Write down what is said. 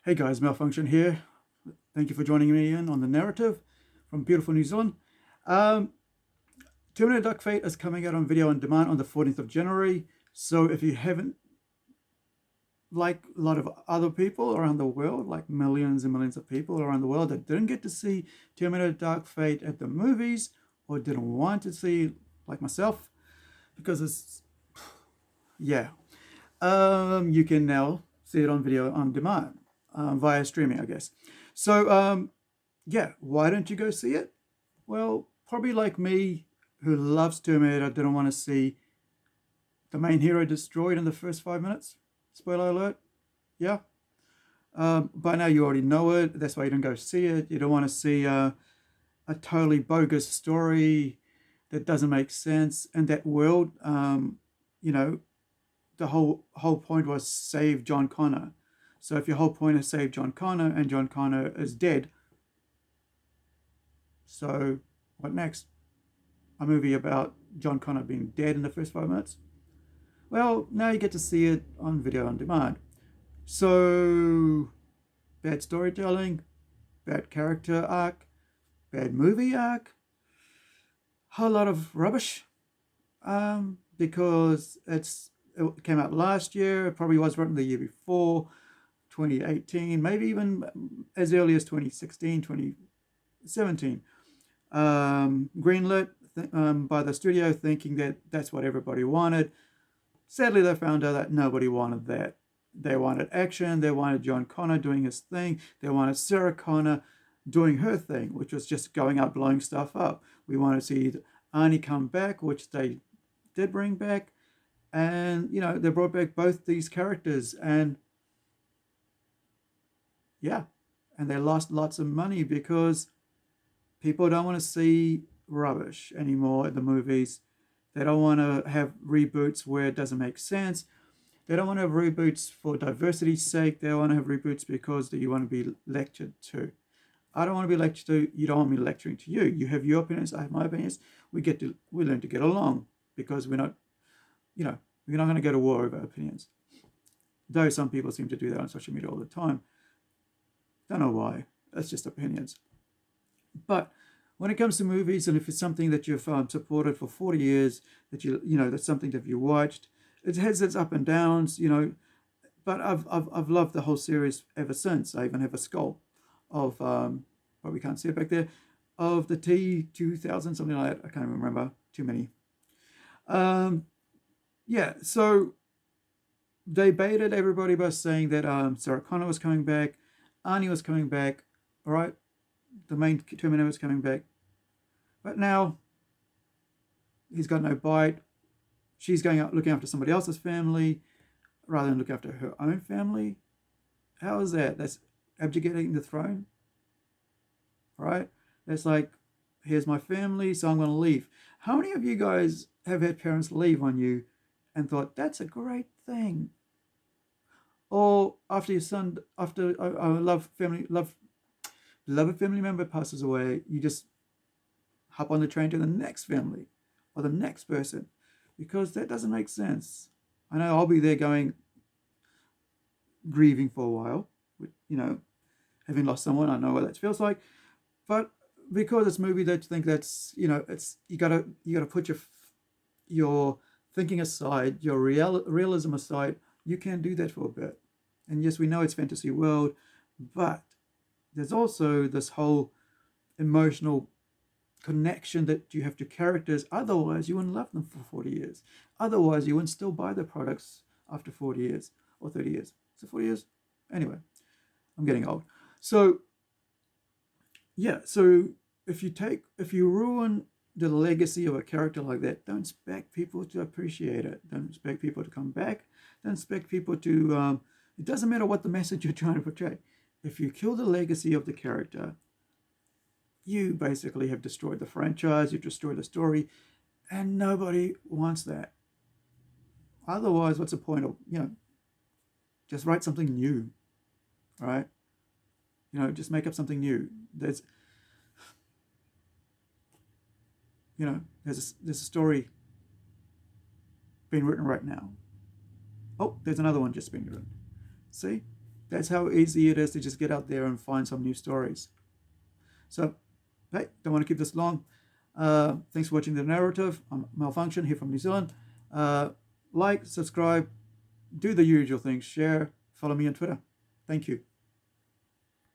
Hey guys, Malfunction here. Thank you for joining me in on the narrative from beautiful New Zealand. Um, Terminator Dark Fate is coming out on video on demand on the 14th of January. So if you haven't, like a lot of other people around the world, like millions and millions of people around the world that didn't get to see Terminator Dark Fate at the movies or didn't want to see, like myself, because it's, yeah, you can now see it on video on demand via streaming, I guess. So, yeah, why don't you go see it? Well, probably like me, who loves Terminator, didn't want to see the main hero destroyed in the first 5 minutes. Spoiler alert. Yeah. By now you already know it. That's why you don't go see it. You don't want to see a totally bogus story that doesn't make sense. And that world, you know, the whole point was save John Connor. So if your whole point is save John Connor and John Connor is dead, so what next? A movie about John Connor being dead in the first 5 minutes? Well, now you get to see it on video on demand. So, bad storytelling, bad character arc, bad movie arc, whole lot of rubbish. Because it came out last year, it probably was written the year before, 2018, maybe even as early as 2016, 2017. Greenlit by the studio, thinking that that's what everybody wanted. Sadly, they found out that nobody wanted that. They wanted action. They wanted John Connor doing his thing. They wanted Sarah Connor doing her thing, which was just going out blowing stuff up. We wanted to see Arnie come back, which they did bring back. And, you know, they brought back both these characters. And, yeah, and they lost lots of money because people don't want to see rubbish anymore in the movies. They don't want to have reboots where it doesn't make sense. They don't want to have reboots for diversity's sake. They want to have reboots because you want to be lectured to. I don't want to be lectured to. You don't want me lecturing to you. You have your opinions. I have my opinions. We learn to get along because we're not, we're not going to go to war over opinions. Though some people seem to do that on social media all the time. Don't know why. That's just opinions. But when it comes to movies, and if it's something that you've supported for 40 years, that's something that you watched, it has its up and downs, But I've loved the whole series ever since. I even have a skull of, but we can't see it back there, of the T2000, something like that. I can't remember. Too many. Yeah, so they baited everybody by saying that Sarah Connor was coming back, Arnie was coming back, all right? The main Terminator was coming back. But now he's got no bite. She's going out looking after somebody else's family rather than look after her own family. How is that? That's abdicating the throne, right? That's like, here's my family, so I'm going to leave. How many of you guys have had parents leave on you and thought, that's a great thing? Or after your son, after a beloved family member passes away, you just hop on the train to the next family or the next person, because that doesn't make sense. I know I'll be there going, grieving for a while, having lost someone. I know what that feels like. But because it's a movie that you think that's, it's you gotta put your thinking aside, your realism aside. You can do that for a bit. And yes, we know it's fantasy world, but there's also this whole emotional connection that you have to characters. Otherwise, you wouldn't love them for 40 years. Otherwise, you wouldn't still buy their products after 40 years or 30 years. Is it 40 years? Anyway, I'm getting old. So, yeah, so if you ruin the legacy of a character like that, don't expect people to appreciate it. Don't expect people to come back. Don't expect people to, it doesn't matter what the message you're trying to portray. If you kill the legacy of the character, you basically have destroyed the franchise, you've destroyed the story, and nobody wants that. Otherwise, what's the point of, just write something new, right? Just make up something new. There's a story being written right now. Oh, there's another one just being written. See? That's how easy it is to just get out there and find some new stories. So, hey, don't want to keep this long. Thanks for watching The Narrative. I'm Malfunction here from New Zealand. Like, subscribe, do the usual things, share, follow me on Twitter. Thank you.